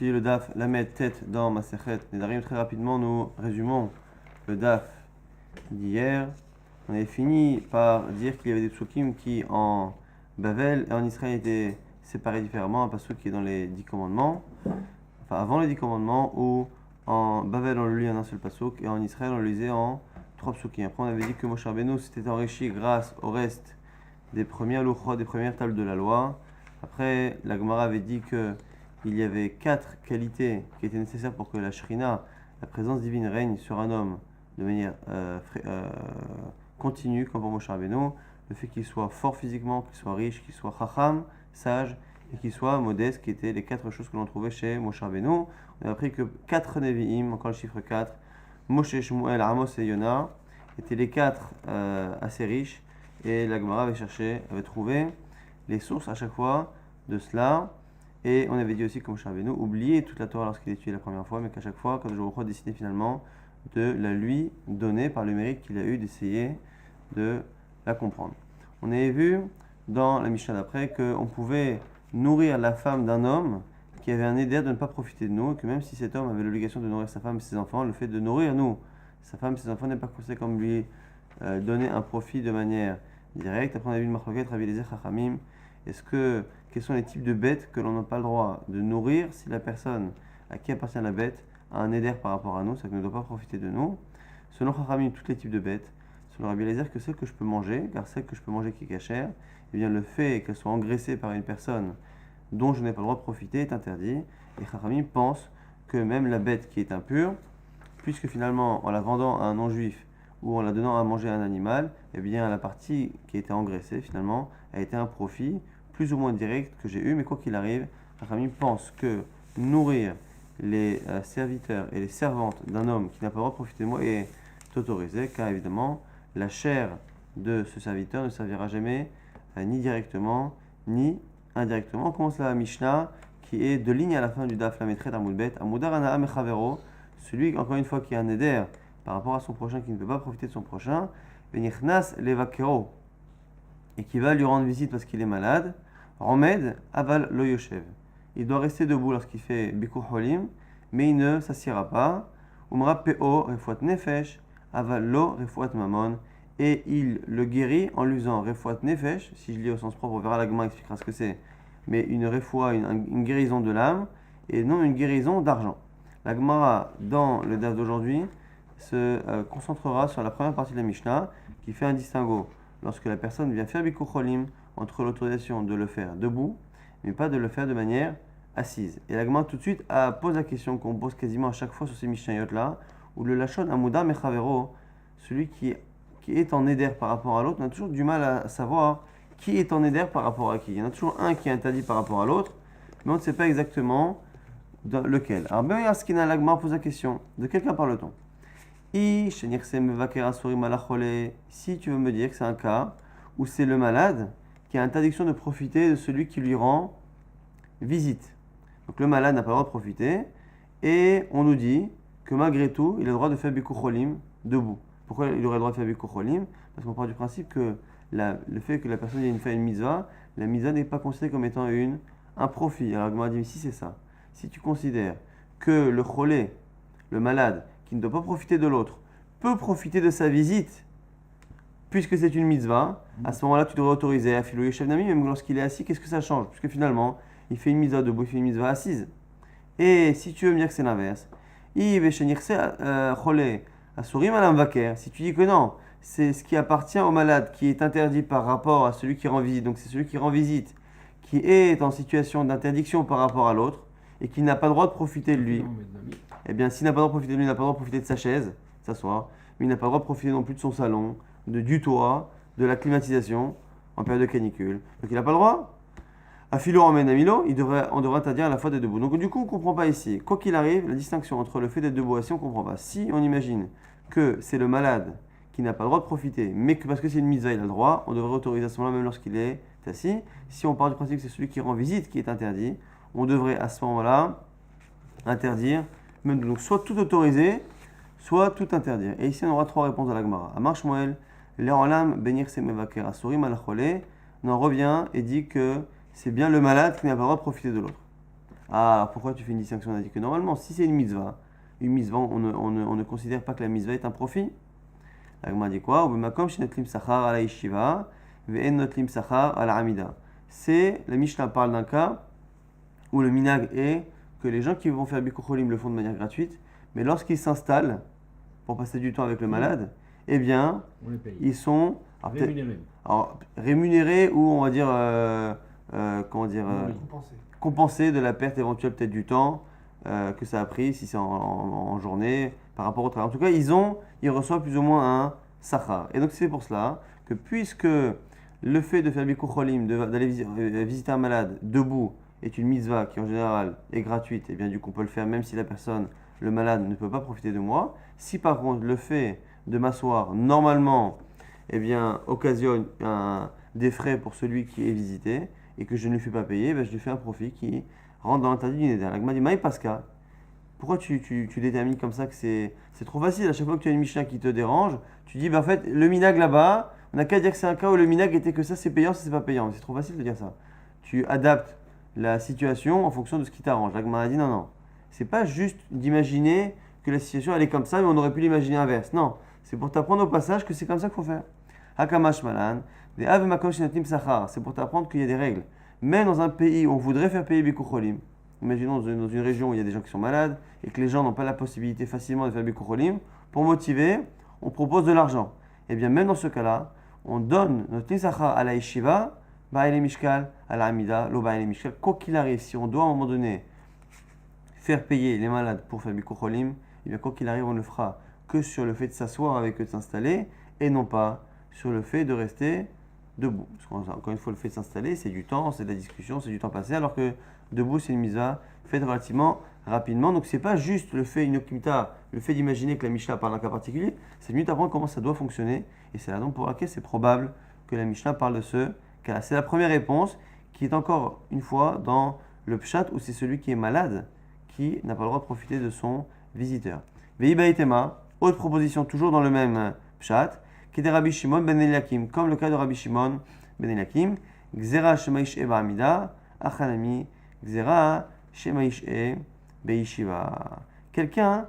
étudié le daf Lamed tête dans Masechet Nedarim. Très rapidement, nous résumons le daf d'hier. On avait fini par dire qu'il y avait des psukim qui en Bavel et en Israël étaient séparés différemment. Un pasuk qui est dans les 10 commandements, enfin avant les 10 commandements, où en Bavel on le lit en un seul pasuk et en Israël on le lisait en 3 psukim. Après on avait dit que Moshe Rabbeinu s'était enrichi grâce au reste des premières louchot, des premières tables de la loi. Après, la Gemara avait dit qu'il y avait 4 qualités qui étaient nécessaires pour que la Shrina, la présence divine, règne sur un homme de manière continue, comme pour Moshe Rabbeinu. Le fait qu'il soit fort physiquement, qu'il soit riche, qu'il soit chacham, sage, et qu'il soit modeste, qui étaient les 4 choses que l'on trouvait chez Moshe Rabbeinu. On a appris que 4 Nevi'im, encore le chiffre 4, Moshe, Shmuel, Amos et Yona, étaient les 4 assez riches, et la Gemara avait trouvé les sources à chaque fois de cela. Et on avait dit aussi que Moshe Rabbeinu oubliait toute la Torah lorsqu'il étudiait la première fois, mais qu'à chaque fois, quand je vous décidait finalement de la lui donner par le mérite qu'il a eu d'essayer de la comprendre. On avait vu dans la Mishnah d'après qu'on pouvait nourrir la femme d'un homme qui avait un éder de ne pas profiter de nous, et que même si cet homme avait l'obligation de nourrir sa femme et ses enfants, le fait de nourrir nous, sa femme et ses enfants n'est pas considéré comme lui donner un profit de manière directe. Après on a vu une marloquette, Rabbi Eliezer Chachamim. Quels sont les types de bêtes que l'on n'a pas le droit de nourrir si la personne à qui appartient la bête a un éder par rapport à nous, c'est-à-dire qu'elle ne doit pas profiter de nous. Selon Chachamim, tous les types de bêtes, selon Rabbi Eliezer, que celle que je peux manger, car celle que je peux manger qui est cachère, eh bien le fait qu'elle soit engraissée par une personne dont je n'ai pas le droit de profiter est interdit. Et Chachamim pense que même la bête qui est impure, puisque finalement en la vendant à un non-juif ou en la donnant à manger à un animal, eh bien la partie qui était engraissée finalement a été un profit plus ou moins direct que j'ai eu, mais quoi qu'il arrive, Chachamim pense que nourrir les serviteurs et les servantes d'un homme qui n'a pas le droit de profiter de moi est autorisé, car évidemment la chair de ce serviteur ne servira jamais ni directement ni indirectement. On commence la Mishnah qui est de ligne à la fin du Daf Lametret Amoudbet, Amoudar Anaa Mechavero, celui encore une fois qui a un éder par rapport à son prochain, qui ne peut pas profiter de son prochain, Venichnas Levakero, et qui va lui rendre visite parce qu'il est malade, Romed Aval Lo Yoshev. Il doit rester debout lorsqu'il fait Bikur Holim, mais il ne s'assiera pas. Umra Peo Refuat Nefesh, Aval Lo Refuat Mamon, et il le guérit en lui faisant Refuat Nefesh, si je lis au sens propre, on verra la Gemara expliquera ce que c'est, mais une refoua, une guérison de l'âme, et non une guérison d'argent. La Gemara, dans le daf d'aujourd'hui, se concentrera sur la première partie de la Mishnah, qui fait un distinguo lorsque la personne vient faire Bikur Cholim entre l'autorisation de le faire debout, mais pas de le faire de manière assise. Et la Gemara tout de suite pose la question qu'on pose quasiment à chaque fois sur ces Mishnayot-là, où le Lachon Amouda Mechavero, celui qui est en éder par rapport à l'autre, on a toujours du mal à savoir qui est en éder par rapport à qui. Il y en a toujours un qui est interdit par rapport à l'autre, mais on ne sait pas exactement lequel. Alors, Ben Yaskina, la Gemara pose la question, de quel cas parle-t-on? Si tu veux me dire que c'est un cas où c'est le malade qui a interdiction de profiter de celui qui lui rend visite. Donc le malade n'a pas le droit de profiter et on nous dit que malgré tout, il a le droit de faire Bikur Cholim debout. Pourquoi il aurait le droit de faire Bikur Cholim? Parce qu'on part du principe que le fait que la personne vienne faire une mitzvah, la mitzvah n'est pas considérée comme étant un profit. Alors on m'a dit, si c'est ça, si tu considères que le cholé, le malade, qui ne doit pas profiter de l'autre, peut profiter de sa visite, puisque c'est une mitzvah, à ce moment-là, tu devrais autoriser à Philo Yeshev Nami, même lorsqu'il est assis, qu'est-ce que ça change? Puisque finalement, il fait une mitzvah debout, il fait une mitzvah assise. Et si tu veux me dire que c'est l'inverse, si tu dis que non, c'est ce qui appartient au malade qui est interdit par rapport à celui qui rend visite, donc c'est celui qui rend visite, qui est en situation d'interdiction par rapport à l'autre, et qui n'a pas le droit de profiter de lui. Eh bien, s'il n'a pas le droit de profiter de lui, il n'a pas le droit de profiter de sa chaise, s'asseoir, mais il n'a pas le droit de profiter non plus de son salon, du toit, de la climatisation en période de canicule. Donc il n'a pas le droit. À philo en menamilo, on devrait interdire à la fois d'être debout. Donc du coup, on ne comprend pas ici. Quoi qu'il arrive, la distinction entre le fait d'être debout et assis, on ne comprend pas. Si on imagine que c'est le malade qui n'a pas le droit de profiter, mais que parce que c'est une mitzvah, il a le droit, on devrait autoriser à ce moment-là même lorsqu'il est assis. Si on part du principe que c'est celui qui rend visite qui est interdit, on devrait à ce moment-là interdire, même donc soit tout autoriser, soit tout interdire. Et ici, on aura 3 réponses à la Gemara. Amar Shmuel, Le'olam benir semevaker asurim al chole, on en revient et dit que c'est bien le malade qui n'a pas le droit de profiter de l'autre. Ah, alors pourquoi tu fais une distinction? On a dit que normalement, si c'est une mitzvah, on ne considère pas que la mitzvah est un profit. La Gemara dit quoi? C'est, la Mishnah parle d'un cas où le minag est que les gens qui vont faire Bikur Cholim le font de manière gratuite, mais lorsqu'ils s'installent pour passer du temps avec le malade, eh bien, On les paye. ils sont Rémunérés. rémunérés ou on va dire, comment dire, compensés de la perte éventuelle peut-être du temps que ça a pris, si c'est en journée, par rapport au travail. En tout cas, ils reçoivent plus ou moins un sachar. Et donc c'est pour cela que puisque le fait de faire Bikur Cholim, d'aller visiter un malade debout, est une mitzvah qui en général est gratuite, et bien du coup on peut le faire même si la personne, le malade, ne peut pas profiter de moi. Si par contre le fait de m'asseoir normalement, eh bien occasionne des frais pour celui qui est visité et que je ne lui fais pas payer, ben, je lui fais un profit qui rentre dans l'interdit du neder. La Gemara dit Maï Pascal, pourquoi tu détermines comme ça que c'est trop facile? À chaque fois que tu as une Mishnah qui te dérange, tu dis ben, en fait le minag là-bas, on n'a qu'à dire que c'est un cas où le minag était que ça c'est payant, ça c'est pas payant. C'est trop facile de dire ça. Tu adaptes la situation en fonction de ce qui t'arrange. La Gemara dit non. C'est pas juste d'imaginer que la situation elle est comme ça, mais on aurait pu l'imaginer inverse. Non, c'est pour t'apprendre au passage que c'est comme ça qu'il faut faire. Hakamash malan, des ave makom shinatim sachar. C'est pour t'apprendre qu'il y a des règles. Même dans un pays où on voudrait faire payer Bikur Cholim, imaginons dans une région où il y a des gens qui sont malades et que les gens n'ont pas la possibilité facilement de faire Bikur Cholim, pour motiver, on propose de l'argent. Et bien même dans ce cas-là, on donne notre sachar à la yeshiva, Ba'ile Mishkal, à la Hamida, lo Ba'ile Mishkal. Quoi qu'il arrive, si on doit à un moment donné faire payer les malades pour faire Bikur Cholim, et bien quoi qu'il arrive, on ne le fera que sur le fait de s'asseoir avec eux, de s'installer, et non pas sur le fait de rester debout. Parce qu'encore une fois, le fait de s'installer, c'est du temps, c'est de la discussion, c'est du temps passé, alors que debout, c'est une misa faite relativement rapidement. Donc c'est pas juste le fait le fait d'imaginer que la Mishnah parle d'un cas particulier, c'est mieux d'apprendre comment ça doit fonctionner, et c'est la raison pour laquelle c'est probable que la Mishnah parle de ce cas. C'est la première réponse qui est encore une fois dans le pshat où c'est celui qui est malade qui n'a pas le droit de profiter de son visiteur. Veibaitema, autre proposition toujours dans le même pshat, qui est de Rabbi Shimon ben Eliakim, comme le cas de Rabbi Shimon ben Eliakim, Gzera shemaish e ba'amida, achanami, Gzera shemaish e beishiva. Quelqu'un,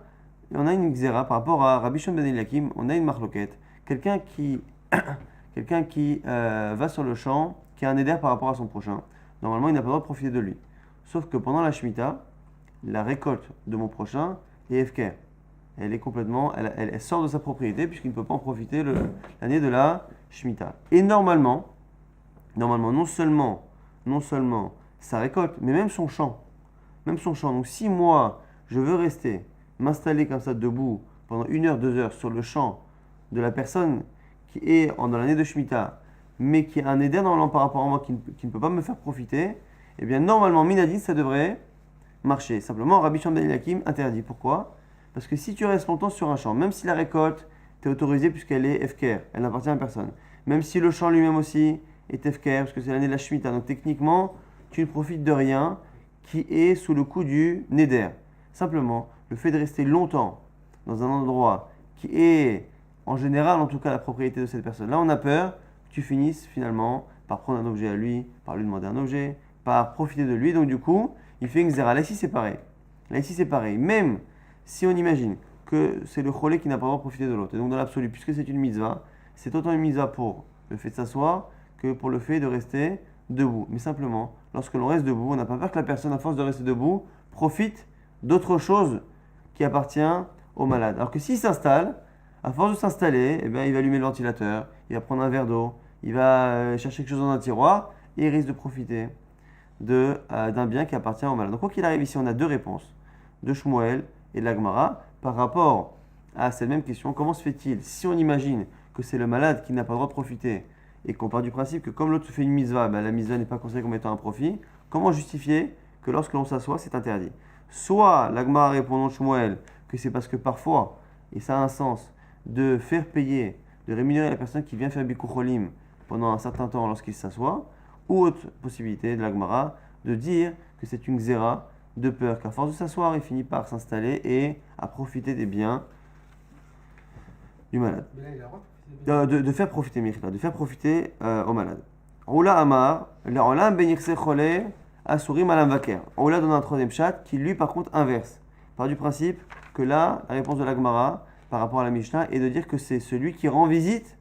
on a une Gzera par rapport à Rabbi Shimon ben Eliakim, on a une marloquette, quelqu'un qui va sur le champ, qui a un éder par rapport à son prochain. Normalement, il n'a pas le droit de profiter de lui. Sauf que pendant la Shemitah, la récolte de mon prochain est efker. Elle est complètement, elle sort de sa propriété puisqu'il ne peut pas en profiter l'année de la Shemitah. Et normalement, non seulement sa récolte, mais même son champ. Donc si moi, je veux rester, m'installer comme ça debout pendant 1 heure, 2 heures sur le champ de la personne qui est dans l'année de Shemitah, mais qui a un éder normalement par rapport à moi qui ne peut pas me faire profiter, eh bien normalement, Minadin, ça devrait marcher. Simplement, Rabbi Shimon ben Eliakim interdit. Pourquoi? Parce que si tu restes longtemps sur un champ, même si la récolte t'est autorisée puisqu'elle est efker, elle n'appartient à personne, même si le champ lui-même aussi est efker, parce que c'est l'année de la Shemitah, donc techniquement, tu ne profites de rien qui est sous le coup du neder. Simplement, le fait de rester longtemps dans un endroit qui est en général, en tout cas, la propriété de cette personne. Là, on a peur que tu finisses finalement par prendre un objet à lui, par lui demander un objet, par profiter de lui. Donc, du coup, il fait une xéra. Là, ici, c'est pareil. Même si on imagine que c'est le cholé qui n'a pas le droit de profiter de l'autre. Et donc, dans l'absolu, puisque c'est une mitzvah, c'est autant une mitzvah pour le fait de s'asseoir que pour le fait de rester debout. Mais simplement, lorsque l'on reste debout, on n'a pas peur que la personne, à force de rester debout, profite d'autre chose qui appartient au malade. Alors que s'il s'installe, à force de s'installer, eh bien, il va allumer le ventilateur, il va prendre un verre d'eau, il va chercher quelque chose dans un tiroir et il risque de profiter d'un bien qui appartient au malade. Donc, quoi qu'il arrive ici, on a 2 réponses de Shmuel et de la Gemara par rapport à cette même question. Comment se fait-il, si on imagine que c'est le malade qui n'a pas le droit de profiter et qu'on part du principe que comme l'autre fait une mitzvah, ben, la mitzvah n'est pas considérée comme étant un profit, comment justifier que lorsque l'on s'assoit, c'est interdit? Soit la Gemara répond non Shmuel que c'est parce que parfois, et ça a un sens, de faire payer, de rémunérer la personne qui vient faire Bikur Cholim pendant un certain temps lorsqu'il s'assoit, ou autre possibilité de la Gemara de dire que c'est une xéra de peur qu'à force de s'asseoir, il finit par s'installer et à profiter des biens du malade. De faire profiter Michla, de faire profiter au malade. Roula Amar, l'Olam ben Yirseh Cholé, Asurim Alam Vaker. On l'a dans un troisième chat qui lui par contre inverse. Part du principe que là, la réponse de la Gemara par rapport à la Mishnah est de dire que c'est celui qui rend visite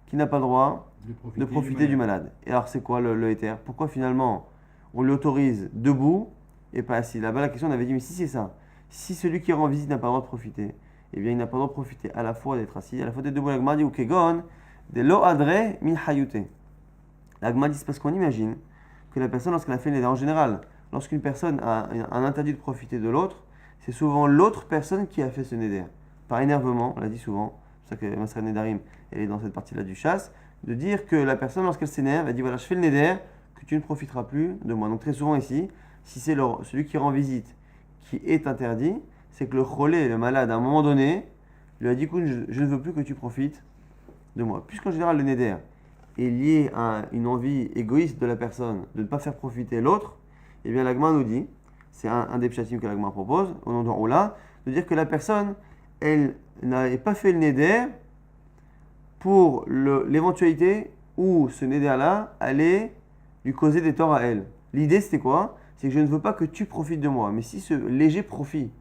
qui n'a pas le droit de profiter du malade. Et alors c'est quoi le éther? Pourquoi finalement on l'autorise debout et pas assis? Là-bas la question on avait dit mais si c'est ça, si celui qui rend visite n'a pas le droit de profiter, eh bien il n'a pas le droit de profiter à la fois d'être assis, à la fois d'être debout. La Gemara dit ou kegon de lo adre min hayute. La Gemara dit c'est parce qu'on imagine que la personne lorsqu'elle a fait neder, en général, lorsqu'une personne a un interdit de profiter de l'autre, c'est souvent l'autre personne qui a fait ce neder. Par énervement, on l'a dit souvent, c'est pour ça que Masra Nedarim, elle est dans cette partie-là du chasse, de dire que la personne, lorsqu'elle s'énerve, elle dit voilà, je fais le neder, que tu ne profiteras plus de moi. Donc très souvent ici, si c'est celui qui rend visite qui est interdit, c'est que le cholé, le malade, à un moment donné, lui a dit écoute, je ne veux plus que tu profites de moi. Puisqu'en général, le neder est lié à une envie égoïste de la personne de ne pas faire profiter l'autre, eh bien l'Agma nous dit, c'est un des pshatim que l'Agma propose, au nom de Oula, de dire que la personne, elle n'avait pas fait le neder pour l'éventualité où ce neder-là allait lui causer des torts à elle. L'idée c'était quoi? C'est que je ne veux pas que tu profites de moi, mais si ce léger profit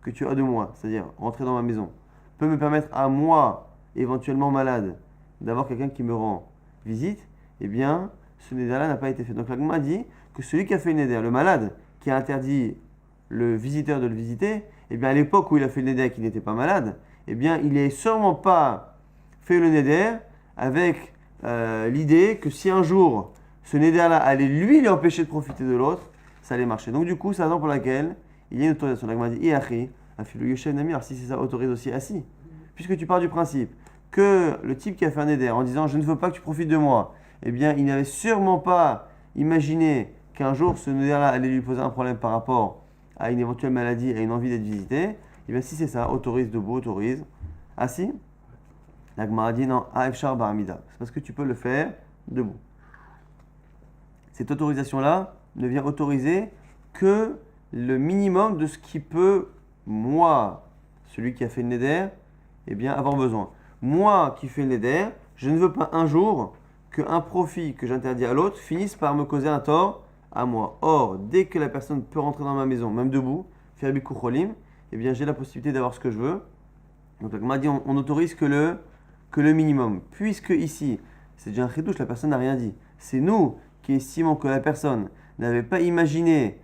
que tu as de moi, c'est-à-dire rentrer dans ma maison, peut me permettre à moi, éventuellement malade, d'avoir quelqu'un qui me rend visite, eh bien, ce neder-là n'a pas été fait. Donc l'Agma dit que celui qui a fait le neder, le malade, qui a interdit le visiteur de le visiter, eh bien, à l'époque où il a fait le neder et qu'il n'était pas malade, eh bien, il n'est sûrement pas fait le neder avec l'idée que si un jour ce neder-là allait lui empêcher de profiter de l'autre, ça allait marcher. Donc du coup, c'est la raison pour laquelle il y a une autorisation. L'Agma dit, alors si c'est ça, autorise aussi assis. Puisque tu pars du principe que le type qui a fait un neder en disant je ne veux pas que tu profites de moi, eh bien, il n'avait sûrement pas imaginé qu'un jour ce neder-là allait lui poser un problème par rapport à une éventuelle maladie, à une envie d'être visité. Eh bien, si c'est ça, autorise debout, autorise assis. La Gemara dit non, Afshar Baramida. C'est parce que tu peux le faire debout. Cette autorisation-là ne vient autoriser que le minimum de ce qui peut, moi, celui qui a fait le neder, eh bien, avoir besoin. Moi qui fais le neder, je ne veux pas un jour qu'un profit que j'interdis à l'autre finisse par me causer un tort à moi. Or, dès que la personne peut rentrer dans ma maison, même debout, faire bikur cholim, eh bien, j'ai la possibilité d'avoir ce que je veux. Donc, on m'a dit, on n'autorise que le minimum. Puisque ici, c'est déjà un chidouche, la personne n'a rien dit. C'est nous qui estimons que la personne n'avait pas imaginé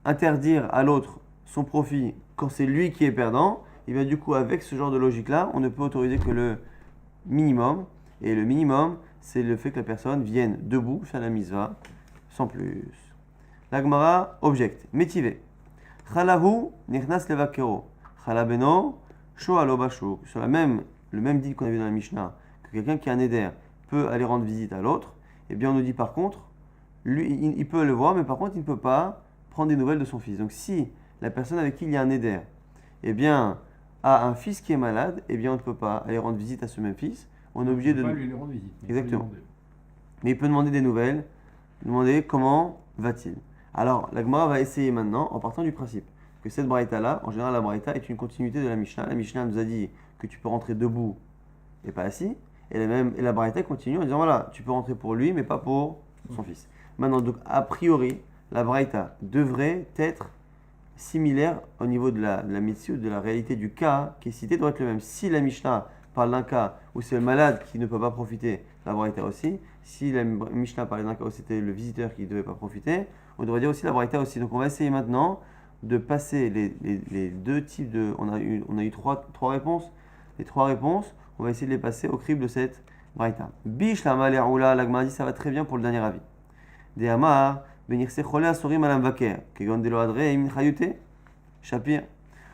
interdire à l'autre son profit quand c'est lui qui est perdant. Et bien du coup, avec ce genre de logique-là, on ne peut autoriser que le minimum. Et le minimum, c'est le fait que la personne vienne debout faire la misva, sans plus. La Gemara objecte. Métivé. Chalahu nichnas levakero. Chalabeno shoalo bashuk. Sur le même dit qu'on a vu dans la Mishnah, que quelqu'un qui a un éder peut aller rendre visite à l'autre, eh bien on nous dit par contre, lui, il peut le voir, mais par contre il ne peut pas prendre des nouvelles de son fils. Donc si la personne avec qui il y a un éder, eh bien, a un fils qui est malade, eh bien on ne peut pas aller rendre visite à ce même fils. On est obligé de. Pas lui rendre visite. Exactement. Mais il peut demander des nouvelles, demander comment va-t-il. Alors la Gemara va essayer maintenant, en partant du principe que cette braïta-là, en général la braïta est une continuité de la Mishnah. La Mishnah nous a dit que tu peux rentrer debout et pas assis. Et la braïta continue en disant voilà, tu peux rentrer pour lui, mais pas pour son fils. Maintenant, donc, a priori, la braïta devrait être similaire au niveau de la mitzvah, de la réalité du cas qui est cité, doit être le même. Si la Mishnah parle d'un cas où c'est le malade qui ne peut pas profiter, la braïta aussi. Si la Mishnah parle d'un cas où c'était le visiteur qui ne devait pas profiter, on devrait dire aussi la braïta aussi. Donc on va essayer maintenant de passer les deux types de... On a eu trois réponses. Les trois réponses, on va essayer de les passer au crible de cette braïta. Bish la mal'oula, la Gemara dit ça va très bien pour le dernier avis. De Amar, venir se choler asorim alam vaker, kegon de lo adre min chayute, shapir.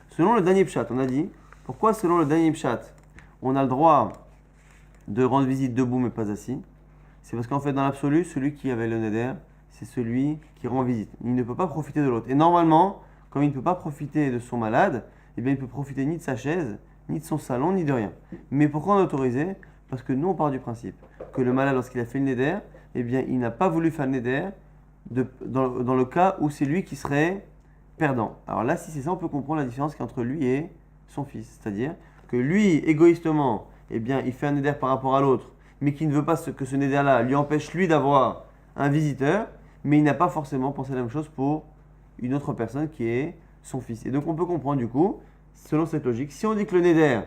Selon le dernier pshat, on a dit, pourquoi selon le dernier pshat, on a le droit de rendre visite debout mais pas assis? C'est parce qu'en fait, dans l'absolu, celui qui avait le neder, c'est celui qui rend visite. Il ne peut pas profiter de l'autre. Et normalement, comme il ne peut pas profiter de son malade, eh bien, il ne peut profiter ni de sa chaise, ni de son salon, ni de rien. Mais pourquoi on a autorisé? Parce que nous, on part du principe que le malade, lorsqu'il a fait le neder, eh bien, il n'a pas voulu faire le neder dans le cas où c'est lui qui serait perdant. Alors là, si c'est ça, on peut comprendre la différence entre lui et son fils. C'est-à-dire que lui, égoïstement, eh bien, il fait un neder par rapport à l'autre, mais qui ne veut pas que ce neder-là lui empêche lui d'avoir un visiteur, mais il n'a pas forcément pensé la même chose pour une autre personne qui est son fils. Et donc on peut comprendre du coup, selon cette logique, si on dit que le neder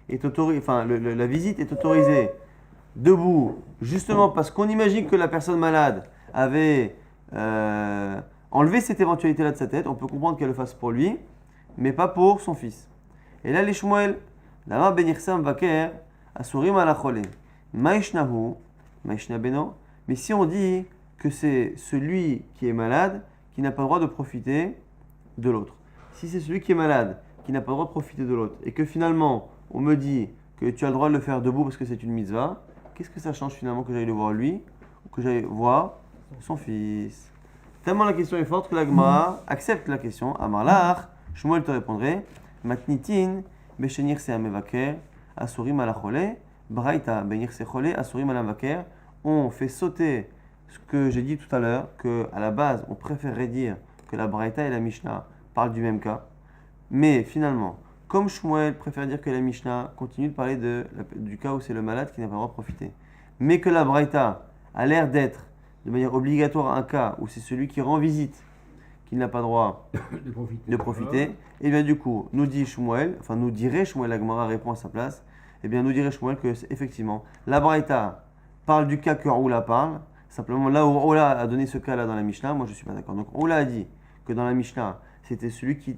est autorisé, enfin la visite est autorisée debout, justement parce qu'on imagine que la personne malade avait enlevé cette éventualité-là de sa tête, on peut comprendre qu'elle le fasse pour lui, mais pas pour son fils. Et là, les Shmuel, la benirsa mvaker, asurim alachole, maishnahu, maishna beno, mais si on dit que c'est celui qui est malade qui n'a pas le droit de profiter de l'autre. Si c'est celui qui est malade qui n'a pas le droit de profiter de l'autre, et que finalement, on me dit que tu as le droit de le faire debout parce que c'est une mitzvah, qu'est-ce que ça change finalement que j'aille le voir lui ou que j'aille voir son fils? Tellement la question est forte que la Gemara accepte la question. Amarlach, Shmuel te répondrait, Matnitin, Beshenir se amevaker, Asurim alachole, Braïta, Benir se chole, Asurim alavaker. On fait sauter ce que j'ai dit tout à l'heure, qu'à la base, on préférerait dire que la Braïta et la Mishnah parlent du même cas. Mais finalement, comme Shmuel préfère dire que la Mishnah continue de parler du cas où c'est le malade qui n'a pas le droit de profiter, mais que la Braïta a l'air d'être de manière obligatoire un cas où c'est celui qui rend visite qui n'a pas le droit de profiter, et bien du coup, nous dirait Shmuel, la Gemara répond à sa place, et bien nous dirait Shmuel que effectivement, la Braïta parle du cas que Oula parle, simplement là où Oula a donné ce cas-là dans la Mishnah, moi je ne suis pas d'accord. Donc Oula a dit que dans la Mishnah, c'était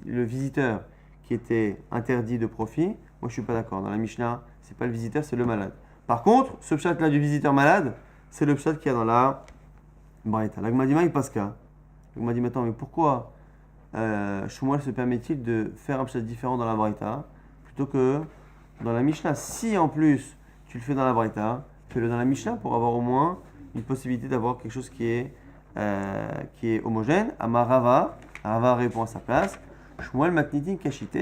le visiteur qui était interdit de profit. Moi je ne suis pas d'accord. Dans la Mishnah, c'est pas le visiteur, c'est le malade. Par contre, ce pshat-là du visiteur malade, c'est le pshat qu'il y a dans la Braïta. La Gemara dit, il passe qu'à. La Gemara dit, attends, mais pourquoi Shmuel se permet-il de faire un pshat différent dans la Braïta plutôt que dans la Mishnah? Si en plus tu le fais dans la Braïta, fais-le dans la Mishnah pour avoir au moins une possibilité d'avoir quelque chose qui est homogène. Amarava, Rava répond à sa place. Shmuel maknitin kashite,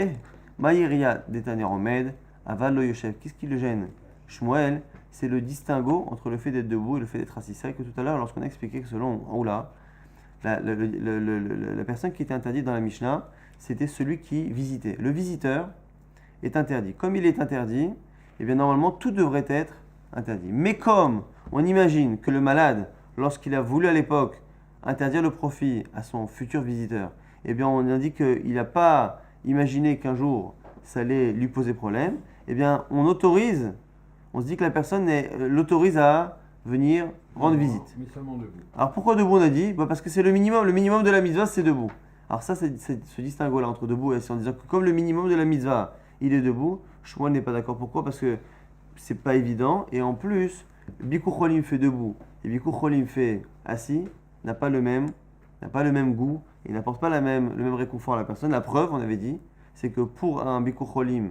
maïria detaner omed, aval lo yoshev. Qu'est-ce qui le gêne? Shmuel, c'est le distinguo entre le fait d'être debout et le fait d'être assis. C'est vrai que tout à l'heure, lorsqu'on a expliqué que selon Oula, la personne qui était interdite dans la Mishnah, c'était celui qui visitait. Le visiteur est interdit. Comme il est interdit, eh bien normalement tout devrait être interdit. Mais comme on imagine que le malade, lorsqu'il a voulu à l'époque interdire le profit à son futur visiteur, eh bien on indique qu'il n'a pas imaginé qu'un jour ça allait lui poser problème, eh bien on se dit que la personne l'autorise à venir rendre visite. Mais seulement debout. Alors pourquoi debout on a dit? Parce que c'est le minimum de la mitzvah, c'est debout. Alors ça, c'est ce distinguo-là entre debout et assis, en disant que comme le minimum de la mitzvah, il est debout, Shmuel n'est pas d'accord. Pourquoi? Parce que c'est pas évident, et en plus, Bikur Cholim fait debout et Bikur Cholim fait assis, n'a pas le même goût, et n'apporte pas le même réconfort à la personne. La preuve, on avait dit, c'est que pour un Bikur Cholim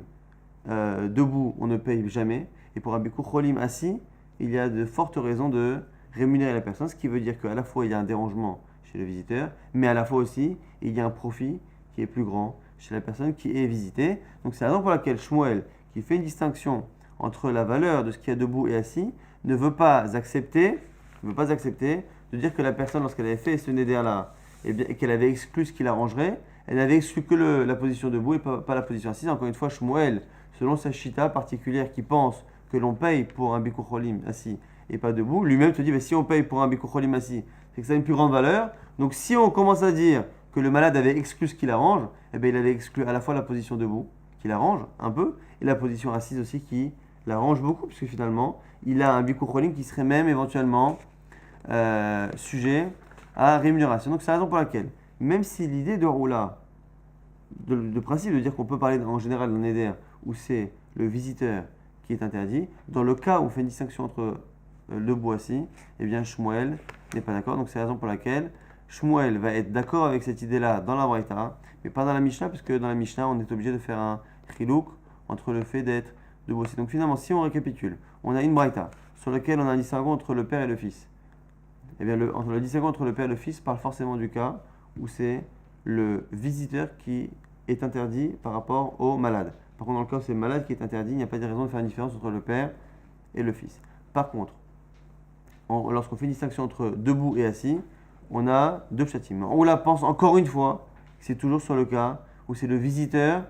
debout, on ne paye jamais, et pour un Bikur Cholim assis, il y a de fortes raisons de rémunérer la personne, ce qui veut dire qu'à la fois il y a un dérangement chez le visiteur, mais à la fois aussi il y a un profit qui est plus grand chez la personne qui est visitée. Donc c'est la raison pour laquelle Shmuel, qui fait une distinction entre la valeur de ce qu'il y a debout et assis, ne veut pas accepter de dire que la personne, lorsqu'elle avait fait ce neder-là, et qu'elle avait exclu ce qui l'arrangerait, elle avait exclu que la position debout et pas la position assise. Encore une fois, Shmuel, selon sa chita particulière qui pense que l'on paye pour un Bikur Cholim assis et pas debout, lui-même te dit, si on paye pour un Bikur Cholim assis, c'est que ça a une plus grande valeur. Donc si on commence à dire que le malade avait exclu ce qui l'arrange, eh bien, il avait exclu à la fois la position debout, qui l'arrange un peu, et la position assise aussi, qui l'arrange beaucoup, puisque finalement, il a un Bikur Cholim qui serait même éventuellement sujet à rémunération. Donc c'est la raison pour laquelle, même si l'idée de Roula, de principe de dire qu'on peut parler en général d'un neder où c'est le visiteur qui est interdit, dans le cas où on fait une distinction entre le assis, eh bien Shmuel n'est pas d'accord. Donc c'est la raison pour laquelle Shmuel va être d'accord avec cette idée-là dans la Braïta, mais pas dans la Mishnah, parce que dans la Mishnah, on est obligé de faire un chilouk entre le fait d'être debout assis. Donc finalement, si on récapitule, on a une Braïta sur laquelle on a un distinguo entre le père et le fils. Eh bien, le distinguo entre le père et le fils parle forcément du cas où c'est le visiteur qui est interdit par rapport au malade. Par contre, dans le cas où c'est le malade qui est interdit, il n'y a pas de raison de faire une différence entre le père et le fils. Par contre, lorsqu'on fait une distinction entre debout et assis, on a deux pshatim. On la pense encore une fois, c'est toujours sur le cas où c'est le visiteur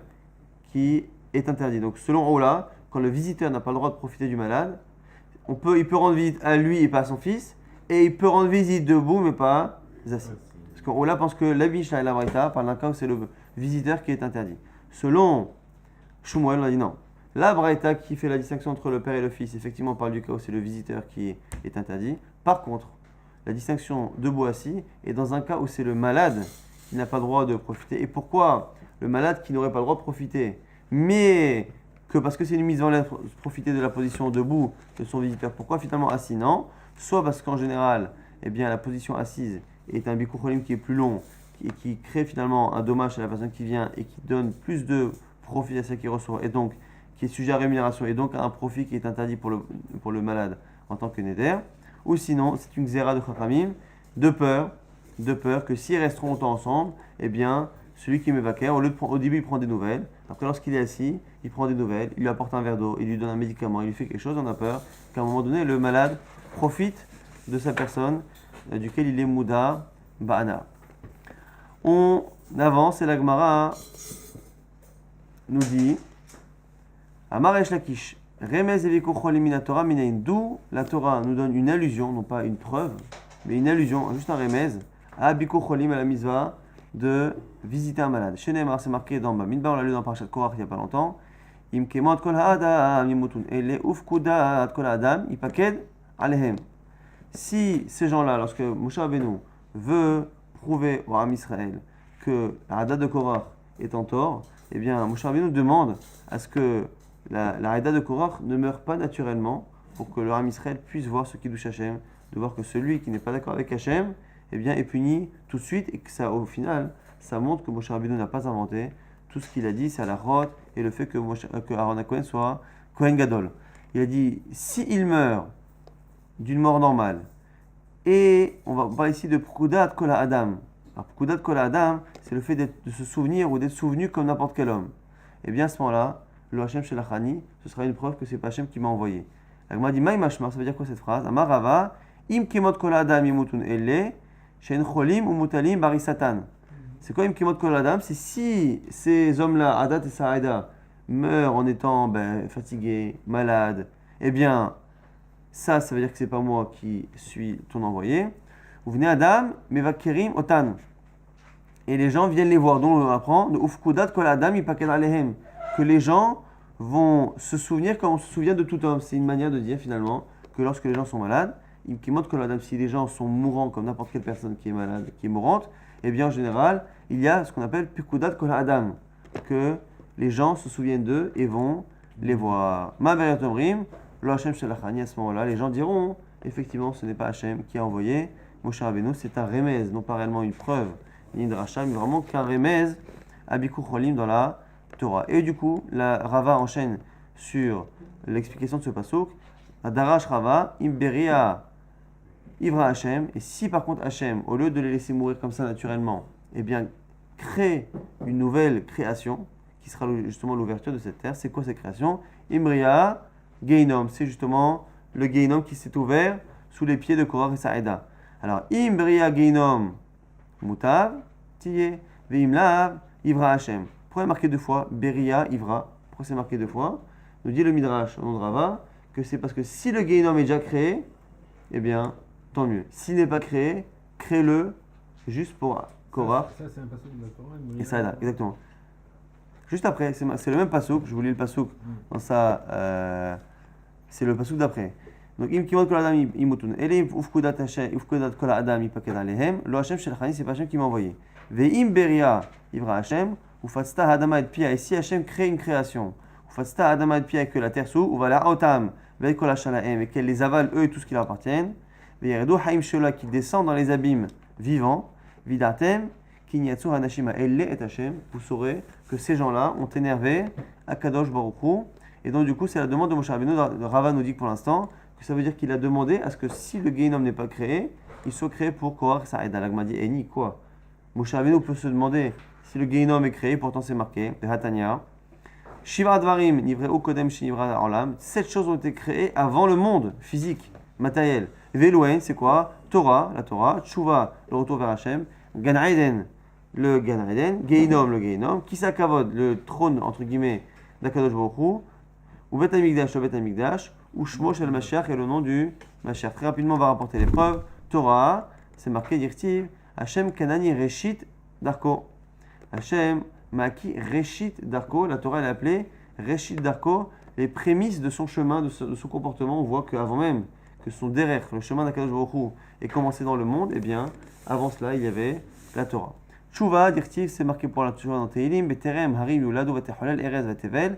qui est interdit. Donc selon Ola, quand le visiteur n'a pas le droit de profiter du malade, il peut rendre visite à lui et pas à son fils, et il peut rendre visite debout mais pas assis. Parce qu'on pense que la Mishnah et la Braïta parlent d'un cas où c'est le visiteur qui est interdit. Selon Shmuel, on a dit non. La Braïta qui fait la distinction entre le père et le fils, effectivement, parle du cas où c'est le visiteur qui est interdit. Par contre, la distinction debout assis est dans un cas où c'est le malade qui n'a pas le droit de profiter. Et pourquoi le malade qui n'aurait pas le droit de profiter, mais que parce que c'est une mise en lettre, profiter de la position debout de son visiteur. Pourquoi finalement assis? Non. Soit parce qu'en général, eh bien, la position assise est un bikucholim qui est plus long et qui crée finalement un dommage à la personne qui vient et qui donne plus de profit à celle qui reçoit et donc qui est sujet à rémunération et donc à un profit qui est interdit pour le malade en tant que néder. Ou sinon, c'est une xéra de chachamim de peur que s'ils resteront longtemps ensemble, eh bien, celui qui m'évacuait, au début il prend des nouvelles, après lorsqu'il est assis, il prend des nouvelles, il lui apporte un verre d'eau, il lui donne un médicament, il lui fait quelque chose, on a peur qu'à un moment donné, le malade profite de sa personne, duquel il est mouda ba'ana. On avance et la Gemara nous dit Amaresh Lakish, Remez Evikochol Minatora Minain. D'où la Torah nous donne une allusion, non pas une preuve, mais une allusion, juste un remez, à Bikocholim, à la misva de visiter un malade. Chez Neymar, c'est marqué dans Bamidbar, on l'a lu dans Parashat Korach il n'y a pas longtemps. Imkemot kol ha'adam yimutun. Et les ufkudat kol ha'adam yipaked alehem. Si ces gens-là, lorsque Moshe Rabbeinu veut prouver au Ham Israël que la Hada de Korach est en tort, eh bien Moshe Rabbeinu demande à ce que la Hada de Korach ne meure pas naturellement pour que le Ham Israël puisse voir ce qui douche Hachem, de voir que celui qui n'est pas d'accord avec Hachem eh bien, est puni tout de suite et que ça, au final, ça montre que Moshe Rabbeinu n'a pas inventé. Tout ce qu'il a dit, c'est à la rote et le fait que Aaron HaKohen soit Kohen Gadol. Il a dit, s'il meurt d'une mort normale, et on va parler ici de Pkudat Kol Adam. Alors, Pkudat Kol Adam, c'est le fait de se souvenir ou d'être souvenu comme n'importe quel homme. Et bien à ce moment-là, le Hachem Shelachani, ce sera une preuve que c'est pas Hachem qui m'a envoyé. Alors, m'a dit, Maï Mashmar, ça veut dire quoi cette phrase? Amarava, Im Kimot Kol Adam Yimutun Elle, Shen Cholim ou Mutalim Bari Satan. C'est quoi Im Kimot Kol Adam? C'est si ces hommes-là, Adat et Saïda, meurent en étant fatigués, malades, eh bien, ça veut dire que c'est pas moi qui suis ton envoyé. Vous venez Adam, Mevakerim Otan. Et les gens viennent les voir. Donc on apprend de Ufkudat Kol Adam Yipaked Alehem. Que les gens vont se souvenir comme on se souvient de tout homme. C'est une manière de dire finalement que lorsque les gens sont malades, qui montre que si les gens sont mourants comme n'importe quelle personne qui est malade, qui est mourante, eh bien en général, il y a ce qu'on appelle Pikudat Kol Adam, que les gens se souviennent d'eux et vont les voir. Ma Omrim, le Hachem Shelachani, à ce moment-là, les gens diront, effectivement, ce n'est pas Hachem qui a envoyé Moshe Rabbeinu, c'est un remez, non pas réellement une preuve, ni une dracha, mais vraiment qu'un remez à Bikur Cholim dans la Torah. Et du coup, la Rava enchaîne sur l'explication de ce pasuk. Darash Rava, Imberia Ivra Hachem. Et si par contre Hachem, au lieu de les laisser mourir comme ça naturellement, eh bien crée une nouvelle création qui sera justement l'ouverture de cette terre. C'est quoi cette création? Imria Geinom. C'est justement le Geinom qui s'est ouvert sous les pieds de Korach et Saïda. Alors, Imria Geinom Mutav Tiye Veimlav Ivra Hachem. Pourquoi il est marqué deux fois Beria Ivra? Pourquoi c'est marqué deux fois? Nous dit le Midrash au nom de Rava que c'est parce que si le Geinom est déjà créé, eh bien, tant mieux. S'il n'est pas créé, crée-le juste pour Korach. Ça, c'est un passouk de la Torah. Et Saïda, exactement. Juste après, c'est le même passouk, je vous lis le passouk dans ça, c'est le passouk d'après. Donc, im kimot kol adam imutun, elim ufkudat kol adam yipaked alehem, lo Hachem shelachani, c'est pas Hachem qui m'a envoyé. Ve'im beria ivra Hachem, ufatzta hadama et pia, et si Hachem crée une création, ufatzta hadama et pia, que la terre s'ouvre, uvala otam, ve'kol hashalahem, et qu'elle les avale eux et tout ce qui leur appartient, ve'yeredu haim shola, qui descend dans les abîmes vivants, vidatem, Kinyatsur Hanashima Elle et Hachem, vous saurez que ces gens-là ont énervé Akadosh Baruch Hu. Et donc, du coup, c'est la demande de Moshe Rabbeinu. Rava nous dit que pour l'instant, que ça veut dire qu'il a demandé à ce que si le Geinom n'est pas créé, il soit créé pour Korach Saïda. L'Agma dit Eni, quoi? Moshe Rabbeinu peut se demander si le Geinom est créé, pourtant c'est marqué, de Hatanya. Shivra Dvarim, Nivreu Kodem Shinivra Olam. 7 choses ont été créées avant le monde physique, matériel. Velouen, c'est quoi? Torah, la Torah. Tshuva, le retour vers Hachem. Gan Eden, le Gan Eden, Geinom, le Geinom, Kisa Kavod, le trône, entre guillemets, d'Akadosh Baruch Hu, ou Bet Amikdash, le Bet Amikdash, ou Shmo Shel Mashiach, et le nom du Mashiach. Très rapidement, on va rapporter les preuves. Torah, c'est marqué, Dirtiv, Hashem Kanani Reshit Darko. Hashem Maki Reshit Darko. La Torah elle est appelée Reshit Darko, les prémices de son chemin, de son comportement. On voit qu'avant même que son derrière, le chemin d'Akadosh Baruch Hu est commencé dans le monde, eh bien, avant cela, il y avait la Torah. Tshuva, dirtiv, c'est marqué pour la Tshuva dans Tehilim, Beterem, Harim, Yuladu, Vatecholel, Erez, Vatevel,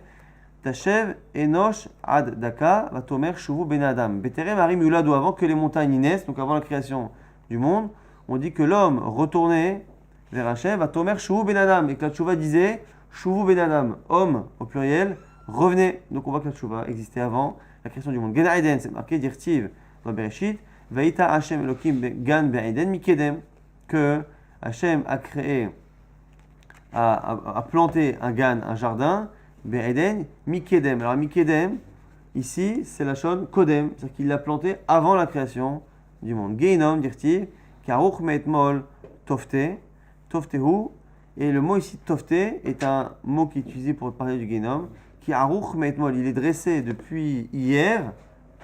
Tashev, Enosh, Ad, Daka, Vatomer, Shuvu, Ben Adam. Beterem, Harim, Yuladu, avant que les montagnes naissent, donc avant la création du monde, on dit que l'homme retournait vers Hachem, Vatomer, Shuvu, Ben Adam, et que la Tshuva disait, Shuvu, Ben Adam, homme au pluriel, revenez. Donc on voit que la Tshuva existait avant la création du monde. Gan Eden, c'est marqué dirtiv dans Bereshit, Vaïta Hashem Elohim Gan Be'eden Mikedem, que Hashem a créé, a planté un gan, un jardin, Be'eden Mikedem. Alors Mikedem, ici, c'est la chose Kodem, c'est-à-dire qu'il l'a planté avant la création du monde. Geinom dirtiv, Karuch Me'etmol Tofte, Toftehu, et le mot ici Tofte est un mot qui est utilisé pour parler du Geinom, qui Aruch Me'etmol, il est dressé depuis hier,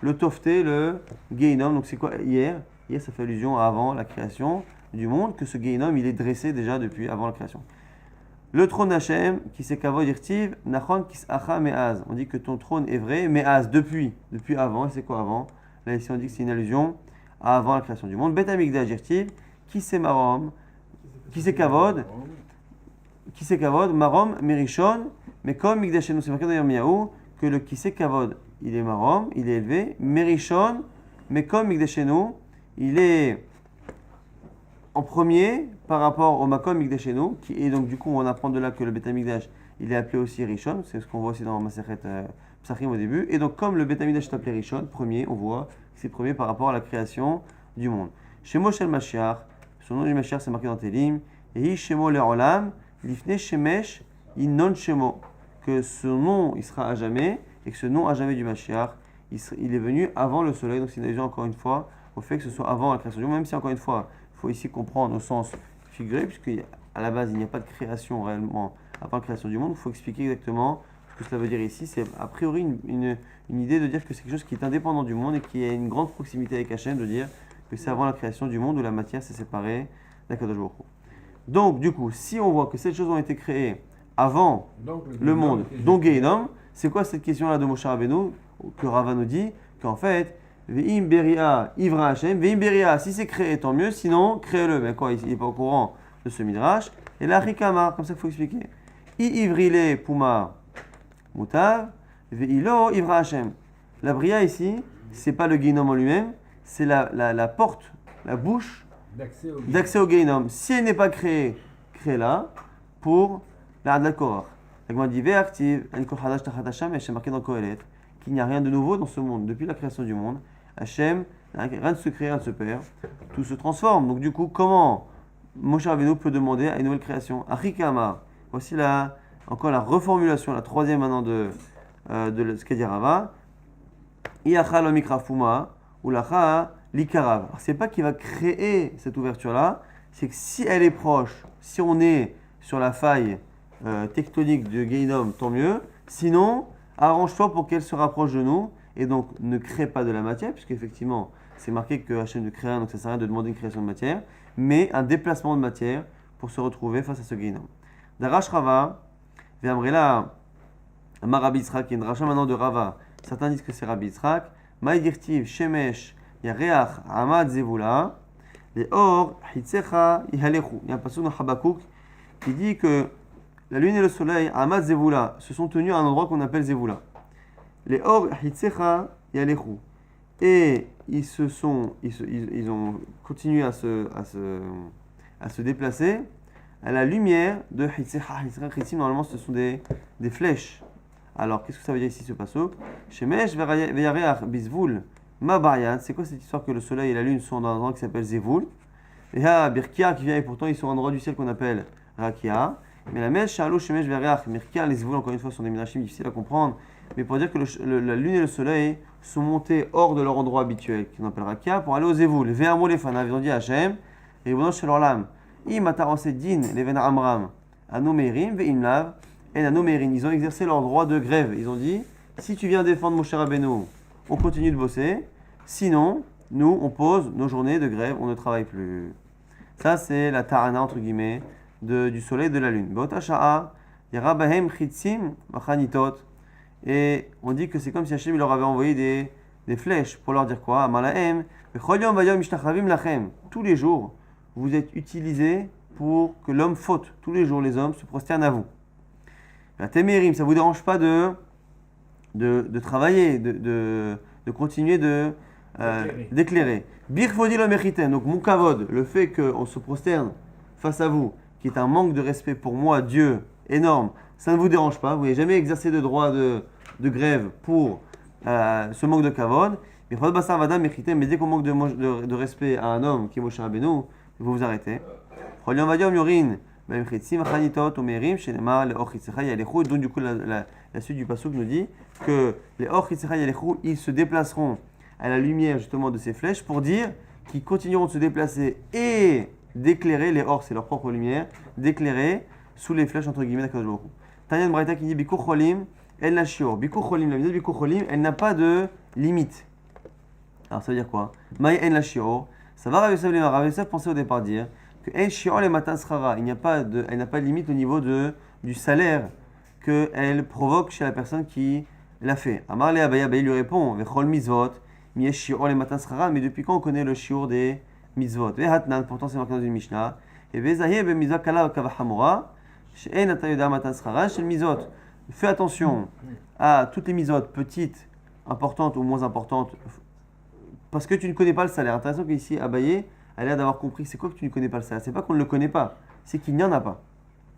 le Tofté, le Geinom. Donc c'est quoi hier? Hier ça fait allusion à avant la création du monde, que ce Geinom il est dressé déjà depuis avant la création. Le trône d'Hachem, qui s'est kavod irtiv, Nachon Kisacha Me'az. On dit que ton trône est vrai, Me'az, depuis avant. Et c'est quoi avant? Là ici on dit que c'est une allusion à avant la création du monde. Bet Hamikdash irtiv, qui c'est Marom, qui c'est kavod, Marom, Merishon. Mais comme Mikdashenu, c'est marqué dans Yirmiyahu, que le Kisei Kavod, il est marom, il est élevé, Merishon, mais comme Mikdashenu, il est en premier par rapport au Makom Mikdashenu, et donc du coup on apprend de là que le Beth Amikdash, il est appelé aussi Rishon, c'est ce qu'on voit aussi dans Masechet Psachim au début, et donc comme le Beth Amikdash est appelé Rishon, premier, on voit que c'est premier par rapport à la création du monde. Shemo Shel Mashiach, son nom du Mashiach c'est marqué dans Télim, et Shemo Le'olam, Lifne Shemesh, Innon Shemo, que ce nom il sera à jamais, et que ce nom à jamais du Mashiach, il est venu avant le soleil. Donc c'est une allusion encore une fois au fait que ce soit avant la création du monde, même si encore une fois il faut ici comprendre au sens figuré, puisque à la base il n'y a pas de création réellement avant la création du monde. Il faut expliquer exactement ce que cela veut dire ici. C'est a priori une idée de dire que c'est quelque chose qui est indépendant du monde et qui a une grande proximité avec Hachem, de dire que c'est avant la création du monde où la matière s'est séparée d'Akadosh Baruch Hu. Donc du coup, si on voit que ces choses ont été créées avant le monde, donc Geinom, c'est quoi cette question-là de Moshe Rabbeinu que Rava nous dit qu'en fait, Ve'im Beria Ivra Hashem, Ve'im Beria, si c'est créé, tant mieux, sinon créez-le. Mais quoi, il n'est pas au courant de ce midrash. Et là, Rikama, comme ça qu'il faut expliquer. I Ivrile Puma Mutav, Ve'ilo Ivra Hashem. La Bria ici, c'est pas le Geinom en lui-même, c'est la porte, la bouche d'accès au Geinom. Si elle n'est pas créée, créez-la pour la Adlat Korach. La dit Ve'aktiv, Anikol Hadash Tachat Hashem, et c'est marqué dans Kohelet qu'il n'y a rien de nouveau dans ce monde. Depuis la création du monde, Hashem, rien ne se crée, rien ne se perd, tout se transforme. Donc du coup, comment Moshe Rabbeinu peut demander à une nouvelle création? Achikama, voici encore la reformulation, la troisième maintenant de ce qu'a dit Rava. Iacha lo mikrafuma, ou lacha likarav. C'est pas qu'il va créer cette ouverture-là, c'est que si elle est proche, si on est sur la faille tectonique de Geinom, tant mieux. Sinon, arrange-toi pour qu'elle se rapproche de nous et donc ne crée pas de la matière, puisqu'effectivement, c'est marqué que Hachem ne crée rien, donc ça sert à rien de demander une création de matière, mais un déplacement de matière pour se retrouver face à ce Geinom. Darash Rava, Ve'amrela, Amar Rabbi Yitzhak, qui est une dracha maintenant de Rava. Certains disent que c'est Rabbi Yitzhak. Maïdirtiv, Shemesh, Yareach, Amad Zevula, les Or, Hitzecha, Ihalechu. Il y a un passage dans Habakkuk qui dit que la lune et le soleil, Amad Zevula, se sont tenus à un endroit qu'on appelle Zevula. Les Or, Hitzecha, Ihalechu. Et ils ont continué à se déplacer à la lumière de Hitzecha. Hitzecha, normalement, ce sont des flèches. Alors, qu'est-ce que ça veut dire ici, ce passage? Shemesh ve'yareach bizvul mabayan. C'est quoi cette histoire que le soleil et la lune sont dans un endroit qui s'appelle Zevul? Et il y a Birkia qui vient, et pourtant ils sont à un endroit du ciel qu'on appelle Rakia. Mais la mèche, Shalou, Shemesh ve'yareach, Mirkia, les Zevul, encore une fois, sont des minachim difficiles à comprendre. Mais pour dire que la lune et le soleil sont montés hors de leur endroit habituel, qu'on appelle Rakia, pour aller au Zevul. Ve'amou lefanav, ils ont dit à Hachem, et bon, chez leur lame. Imataranse din, leven amram, anomerim, ve'imlav. Ils ont exercé leur droit de grève. Ils ont dit, si tu viens défendre Moshe Rabbeinu, on continue de bosser. Sinon, nous, on pose nos journées de grève, on ne travaille plus. Ça, c'est la ta'ana, entre guillemets, du soleil et de la lune. Be'ota sha'a, yara bahem chitzim v'chanitot. Et on dit que c'est comme si Hachem leur avait envoyé des flèches pour leur dire quoi? Amalahem, v'chol yom vayom mishtachavim lachem. Tous les jours, vous êtes utilisés pour que l'homme faute. Tous les jours, les hommes se prosternent à vous. La témérim, ça ne vous dérange pas de travailler, de continuer d'éclairer. Birfodi lo mechitem, donc mon kavod, le fait qu'on se prosterne face à vous, qui est un manque de respect pour moi, Dieu, énorme, ça ne vous dérange pas. Vous n'avez jamais exercé de droit de grève pour ce manque de kavod. Birfod basar vadam mechitem, mais dès qu'on manque de respect à un homme qui est Moshe Rabbeinu, vous vous arrêtez. Chol yom vayom yorin. Donc du coup la suite du pasuk nous dit que les or ils se déplaceront à la lumière justement de ces flèches pour dire qu'ils continueront de se déplacer et d'éclairer, les or c'est leur propre lumière, d'éclairer sous les flèches entre guillemets d'Akadosh Baruch Hu. Tanyan Braïta qui dit Bikur Cholim El Nashior. Bikur Cholim, la vidéo de Bikur Cholim, elle n'a pas de limite. Alors ça veut dire quoi? Maï En Nashior. Ça va Rav Yosef pensait au départ dire elle n'a pas de limite au niveau du salaire qu'elle provoque chez la personne qui l'a fait. Amar le Abaye, Abaye lui répond Vechol mitzvot, mi shiur le matin srara, mais depuis quand on connaît le shiur des mitzvot? Vehatnan, pourtant c'est marqué dans une Mishnah. Et vezahiye be mitzvah kala kavachamora, she'en ata yoda matan srara, shel mitzvot. Fais attention à toutes les mitzvot, petites, importantes ou moins importantes, parce que tu ne connais pas le salaire. Intéressant qu'ici, Abaye a l'air d'avoir compris c'est quoi que tu ne connais pas le salaire. C'est pas qu'on ne le connaît pas, c'est qu'il n'y en a pas.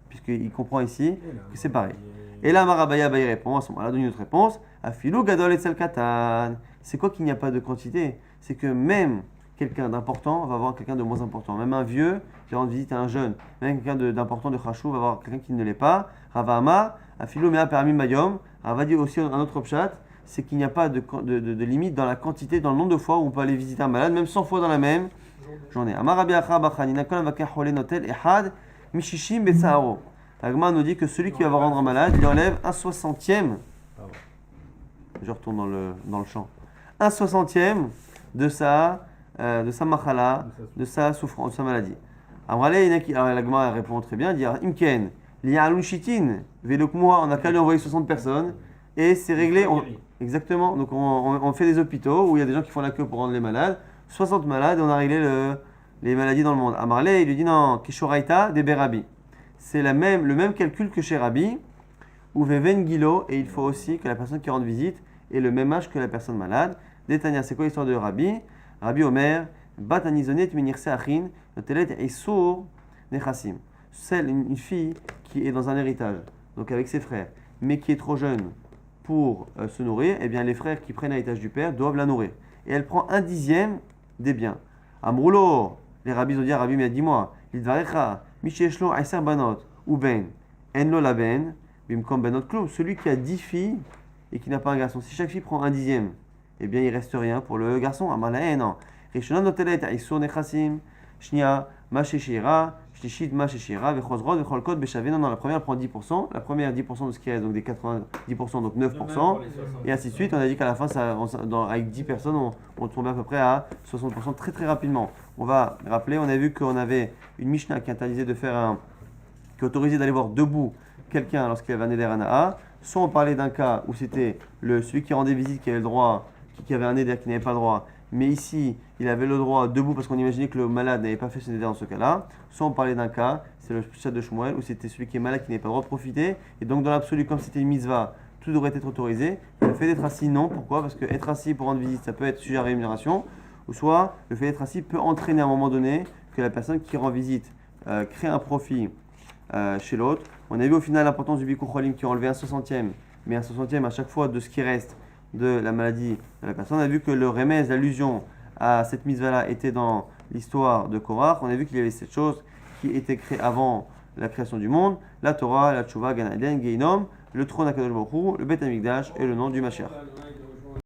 Puisqu'il comprend ici que c'est pareil. Et là, Marabaya répond, à ce moment-là, donne une autre réponse. Afilou gadol et katan. C'est quoi qu'il n'y a pas de quantité? C'est que même quelqu'un d'important va avoir quelqu'un de moins important. Même un vieux qui rend visite à un jeune. Même quelqu'un d'important de Chachou va avoir quelqu'un qui ne l'est pas. Ravama, Afilou mea permis mayom. Rava dit aussi un autre pshat, c'est qu'il n'y a pas de limite dans la quantité, dans le nombre de fois où on peut aller visiter un malade, même 100 fois dans la même journée. L'Agma nous dit que celui qui va rendre un malade, il enlève 1/60. Je retourne dans le champ. 1/60 de sa machala, de sa souffrance, de sa maladie. Alors l'Agma répond très bien, dit Imken, li'alun shitin, velokmoa, on a qu'à lui envoyer 60 personnes et c'est réglé. Exactement, donc on fait des hôpitaux où il y a des gens qui font la queue pour rendre les malades. 60 malades et on a réglé les maladies dans le monde. Amarle, il lui dit non, Kishoraita de Berabi. C'est le même calcul que chez Rabbi, ou Veven Gilo, et il faut aussi que la personne qui rend visite ait le même âge que la personne malade. Détania, c'est quoi l'histoire de Rabbi? Rabbi Omer, Batanizonet minirse achin, notelet isur nechassim. Celle, une fille qui est dans un héritage, donc avec ses frères, mais qui est trop jeune pour se nourrir, eh bien les frères qui prennent l'héritage du père doivent la nourrir. Et elle prend 1/10 des biens. Amroulo, les rabbis ont dit à Rabbi, mais dis-moi, l'idvarecha, micheshlo aiser banot, ou ben, enlo la ben, bimkom benot klou, celui qui a 10 filles et qui n'a pas un garçon. Si chaque fille prend 1/10, eh bien il reste rien pour le garçon. Amalae, non. Rishonam notelet aisur nechasim, shnia, masheshira, shtishit masheshira, vechozrod, vecholkot, beshavin. Non, la première prend 10%, la première 10% de ce qui reste, donc des 90%, donc 9%, et ainsi de suite. On a dit qu'à la fin, avec 10 personnes, on tombait à peu près à 60% très très rapidement. On va rappeler, on a vu qu'on avait une Mishnah qui interdisait de faire qui autorisait d'aller voir debout quelqu'un lorsqu'il avait un éder anaa. Soit on parlait d'un cas où c'était celui qui rendait visite qui avait le droit, qui avait un éder qui n'avait pas le droit, mais ici il avait le droit debout parce qu'on imaginait que le malade n'avait pas fait son éder dans ce cas-là. Soit on parlait d'un cas, c'est le chat de Shmuel, où c'était celui qui est malade qui n'avait pas le droit de profiter. Et donc dans l'absolu, comme c'était une mitzvah, tout devrait être autorisé. Le fait d'être assis, non. Pourquoi? Parce que être assis pour rendre visite, ça peut être sujet à rémunération. Ou soit le fait d'être assis peut entraîner à un moment donné que la personne qui rend visite crée un profit chez l'autre. On a vu au final l'importance du bikur cholim qui a enlevé 1/60, mais 1/60 à chaque fois de ce qui reste de la maladie de la personne. On a vu que le remez, l'allusion à cette mitzvah-là était dans l'histoire de Korach. On a vu qu'il y avait cette chose qui était créée avant la création du monde, la Torah, la Tchouva, Gan Eden, Geinom, le trône à Kadosh Baruch Hu, le Beth Amikdash et le nom du Mashiach.